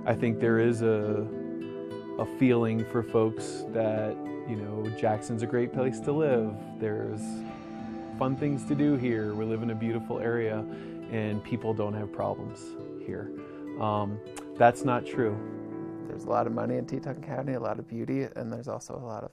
I think there is a feeling for folks that, you know, Jackson's a great place to live. There's fun things to do here. We live in a beautiful area and people don't have problems here. That's not true. There's a lot of money in Teton County, a lot of beauty, and there's also a lot of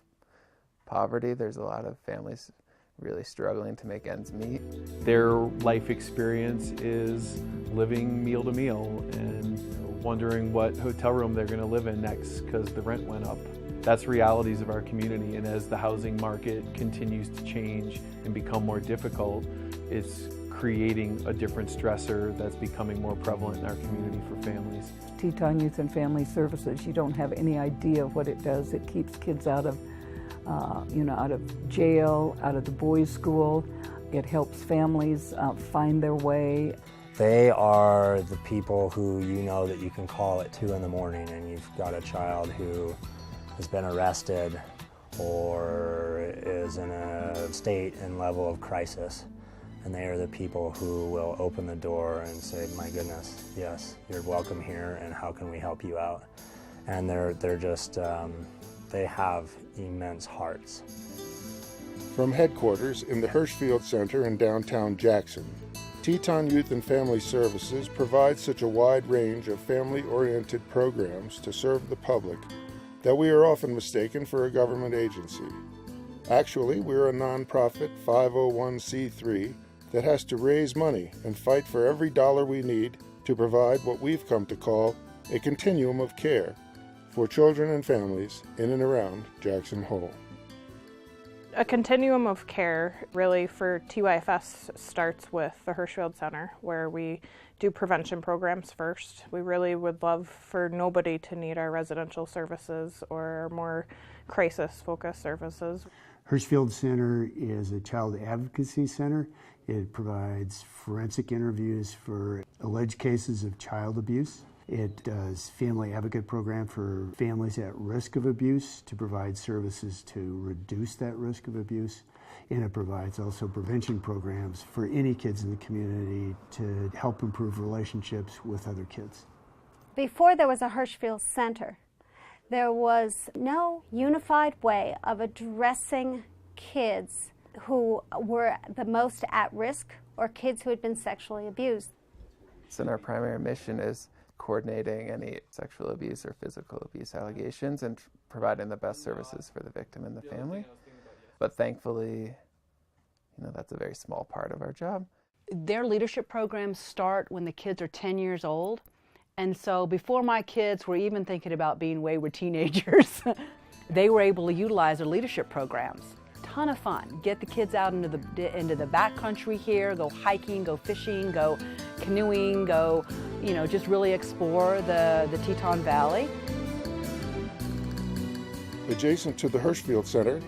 poverty. There's a lot of families really struggling to make ends meet. Their life experience is living meal to meal and wondering what hotel room they're going to live in next because the rent went up. That's realities of our community, and as the housing market continues to change and become more difficult, it's creating a different stressor that's becoming more prevalent in our community for families. Teton Youth and Family Services, you don't have any idea what it does. It keeps kids out of out of jail, out of the boys' school. It helps families find their way. They are the people who you know that you can call at 2 in the morning and you've got a child who has been arrested or is in a state and level of crisis. And they are the people who will open the door and say, my goodness, yes, you're welcome here and how can we help you out? And they're just, they have immense hearts. From headquarters in the Hirschfield Center in downtown Jackson, Teton Youth and Family Services provides such a wide range of family-oriented programs to serve the public that we are often mistaken for a government agency. Actually, we're a nonprofit 501c3 that has to raise money and fight for every dollar we need to provide what we've come to call a continuum of care for children and families in and around Jackson Hole. A continuum of care really for TYFS starts with the Hirschfield Center, where we do prevention programs first. We really would love for nobody to need our residential services or more crisis-focused services. Hirschfield Center is a child advocacy center. It provides forensic interviews for alleged cases of child abuse. It does family advocate program for families at risk of abuse to provide services to reduce that risk of abuse. And it provides also prevention programs for any kids in the community to help improve relationships with other kids. Before there was a Hirschfield Center, there was no unified way of addressing kids who were the most at risk or kids who had been sexually abused. So our primary mission is coordinating any sexual abuse or physical abuse allegations and providing the best services for the victim and the family. But thankfully, that's a very small part of our job. Their leadership programs start when the kids are 10 years old. And so before my kids were even thinking about being wayward teenagers, they were able to utilize their leadership programs. Ton of fun. Get the kids out into the backcountry here, go hiking, go fishing, go canoeing, go, just really explore the Teton Valley. Adjacent to the Hirschfield Center,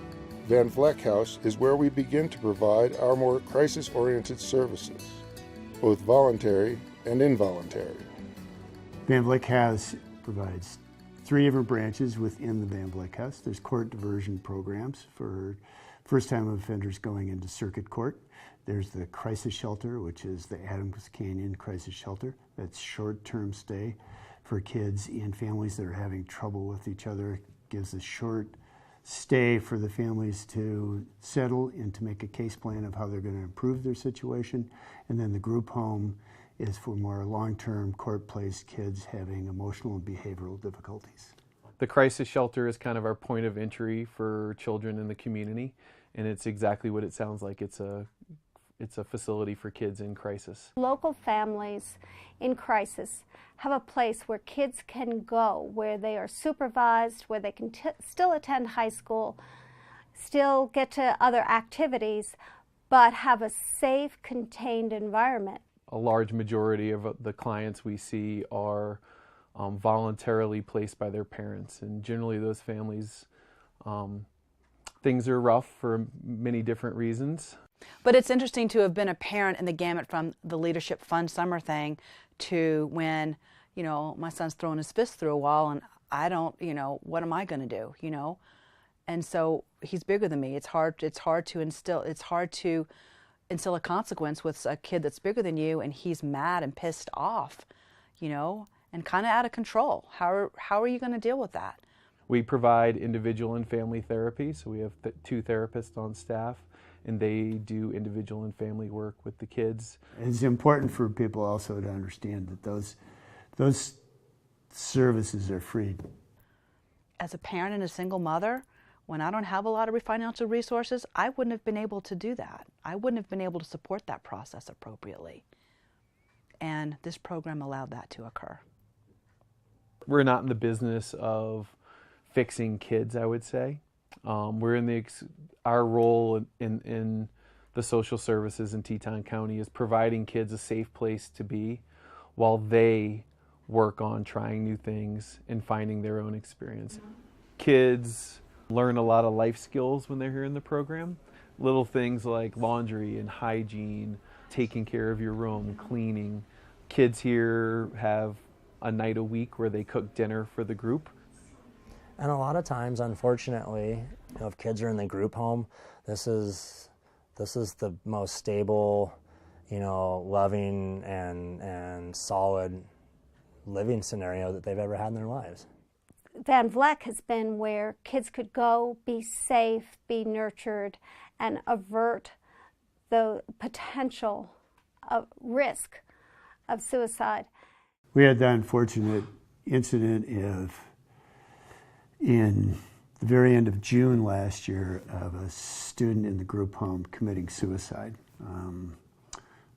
Van Vleck House is where we begin to provide our more crisis-oriented services, both voluntary and involuntary. Van Vleck House provides 3 different branches within the Van Vleck House. There's court diversion programs for first-time offenders going into circuit court. There's the crisis shelter, which is the Adams Canyon Crisis Shelter. That's short-term stay for kids in families that are having trouble with each other. It gives a short stay for the families to settle and to make a case plan of how they're going to improve their situation. And then the group home is for more long-term court-placed kids having emotional and behavioral difficulties. The crisis shelter is kind of our point of entry for children in the community, and it's exactly what it sounds like. It's a facility for kids in crisis. Local families in crisis have a place where kids can go, where they are supervised, where they can still attend high school, still get to other activities, but have a safe, contained environment. A large majority of the clients we see are voluntarily placed by their parents, and generally those families, things are rough for many different reasons. But it's interesting to have been a parent in the gamut from the Leadership Fund summer thing to when, my son's throwing his fist through a wall and I don't, what am I going to do, And so he's bigger than me. It's hard to instill a consequence with a kid that's bigger than you and he's mad and pissed off, and kind of out of control. How are you going to deal with that? We provide individual and family therapy, so we have 2 therapists on staff, and they do individual and family work with the kids. It's important for people also to understand that those services are free. As a parent and a single mother, when I don't have a lot of financial resources, I wouldn't have been able to do that. I wouldn't have been able to support that process appropriately. And this program allowed that to occur. We're not in the business of fixing kids, I would say. We're in our role in the social services in Teton County is providing kids a safe place to be while they work on trying new things and finding their own experience. Kids learn a lot of life skills when they're here in the program. Little things like laundry and hygiene, taking care of your room, cleaning. Kids here have a night a week where they cook dinner for the group. And a lot of times, unfortunately, if kids are in the group home, this is the most stable, loving and solid living scenario that they've ever had in their lives. Van Vleck has been where kids could go, be safe, be nurtured, and avert the potential of risk of suicide. We had the unfortunate incident in the very end of June last year of a student in the group home committing suicide,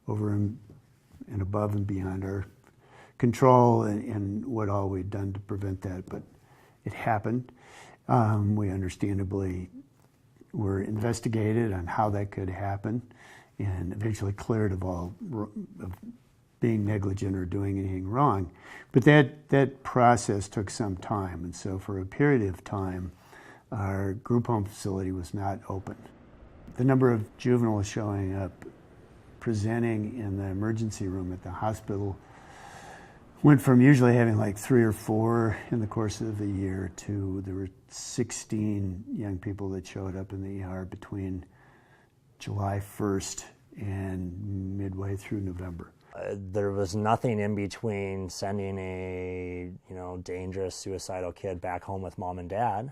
over and above and beyond our control and what all we'd done to prevent that, but it happened. We understandably were investigated on how that could happen and eventually cleared of being negligent or doing anything wrong. But that process took some time, and so for a period of time, our group home facility was not open. The number of juveniles showing up, presenting in the emergency room at the hospital went from usually having like 3 or 4 in the course of the year to there were 16 young people that showed up in the ER between July 1st and midway through November. There was nothing in between sending a dangerous suicidal kid back home with mom and dad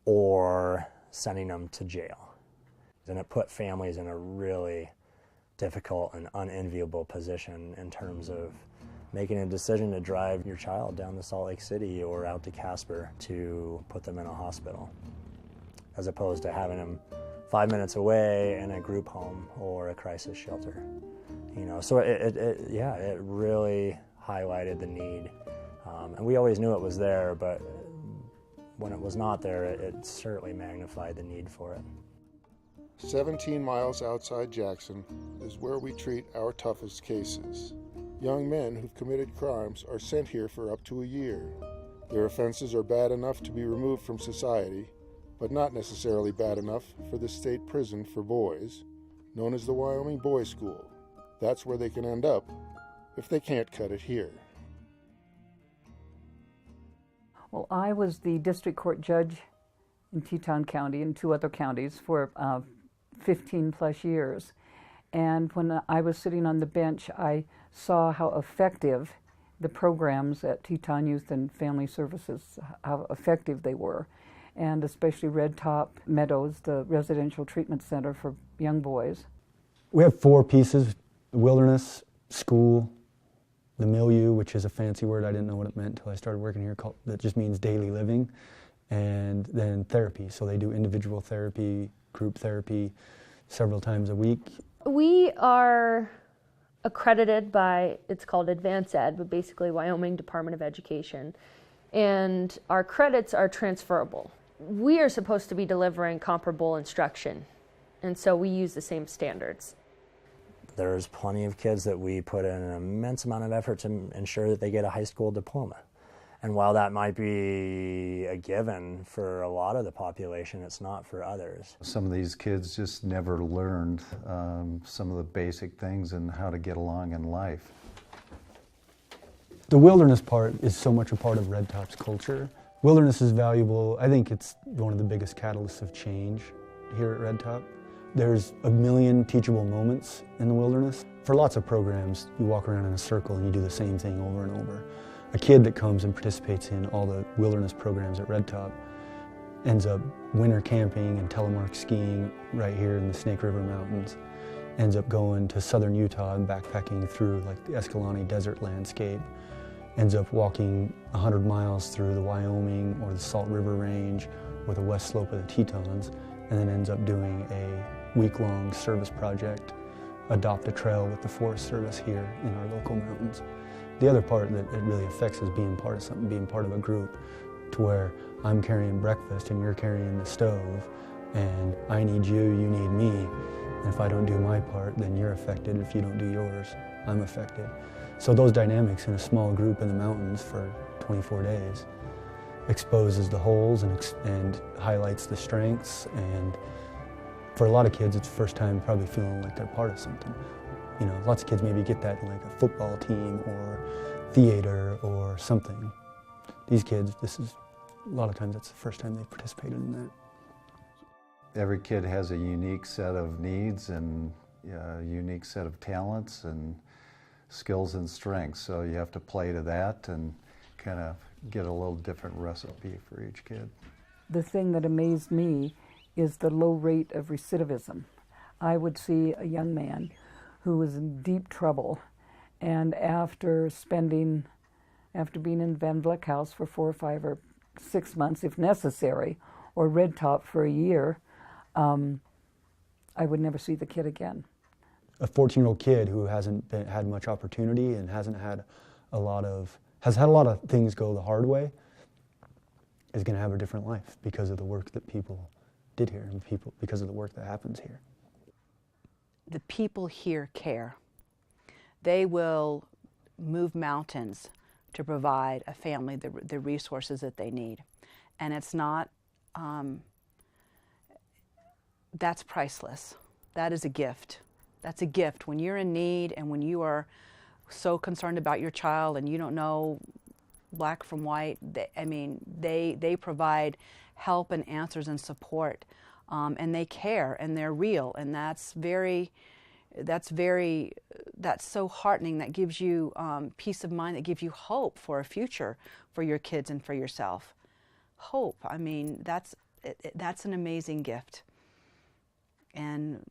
or sending them to jail. And it put families in a really difficult and unenviable position in terms of making a decision to drive your child down to Salt Lake City or out to Casper to put them in a hospital, as opposed to having them 5 minutes away in a group home or a crisis shelter. So it really highlighted the need. And we always knew it was there, but when it was not there, it certainly magnified the need for it. 17 miles outside Jackson is where we treat our toughest cases. Young men who've committed crimes are sent here for up to a year. Their offenses are bad enough to be removed from society, but not necessarily bad enough for the state prison for boys, known as the Wyoming Boys School. That's where they can end up if they can't cut it here. Well, I was the district court judge in Teton County and 2 other counties for 15 plus years. And when I was sitting on the bench, I saw how effective the programs at Teton Youth and Family Services, how effective they were. And especially Red Top Meadows, the residential treatment center for young boys. We have 4 pieces: the wilderness, school, the milieu, which is a fancy word, I didn't know what it meant until I started working here, that just means daily living, and then therapy. So they do individual therapy, group therapy, several times a week. We are accredited by, it's called Advanced Ed, but basically Wyoming Department of Education, and our credits are transferable. We are supposed to be delivering comparable instruction, and so we use the same standards. There's plenty of kids that we put in an immense amount of effort to ensure that they get a high school diploma. And while that might be a given for a lot of the population, it's not for others. Some of these kids just never learned some of the basic things and how to get along in life. The wilderness part is so much a part of Red Top's culture. Wilderness is valuable. I think it's one of the biggest catalysts of change here at Red Top. There's a million teachable moments in the wilderness. For lots of programs, you walk around in a circle and you do the same thing over and over. a kid that comes and participates in all the wilderness programs at Red Top ends up winter camping and telemark skiing right here in the Snake River Mountains, ends up going to southern Utah and backpacking through like the Escalante desert landscape, ends up walking 100 miles through the Wyoming or the Salt River Range or the west slope of the Tetons, and then ends up doing a week-long service project, adopt a trail with the Forest Service here in our local mountains. The other part that it really affects is being part of something, being part of a group, to where I'm carrying breakfast and you're carrying the stove, and I need you, you need me, and if I don't do my part, then you're affected. If you don't do yours, I'm affected. So those dynamics in a small group in the mountains for 24 days exposes the holes and highlights the strengths, and for a lot of kids, it's the first time probably feeling like they're part of something. You know, lots of kids maybe get that in like a football team or theater or something. These kids, this is, a lot of times that's the first time they've participated in that. Every kid has a unique set of needs and a unique set of talents and skills and strengths, so you have to play to that and kind of get a little different recipe for each kid. The thing that amazed me is the low rate of recidivism. I would see a young man who was in deep trouble, and after being in Van Vleck House for 4 or 5 or 6 months, if necessary, or Red Top for a year, I would never see the kid again. A 14-year-old kid who hasn't had much opportunity and has had a lot of things go the hard way is going to have a different life because of the work that people did here and because of the work that happens here. The people here care. They will move mountains to provide a family the resources that they need. And it's not, that's priceless. That is a gift. That's a gift. When you're in need and when you are so concerned about your child and you don't know black from white, they provide help and answers and support. And they care and they're real, and that's so heartening. That gives you peace of mind, that gives you hope for a future for your kids and for yourself. Hope, I mean, that's an amazing gift. And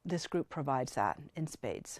this group provides that in spades.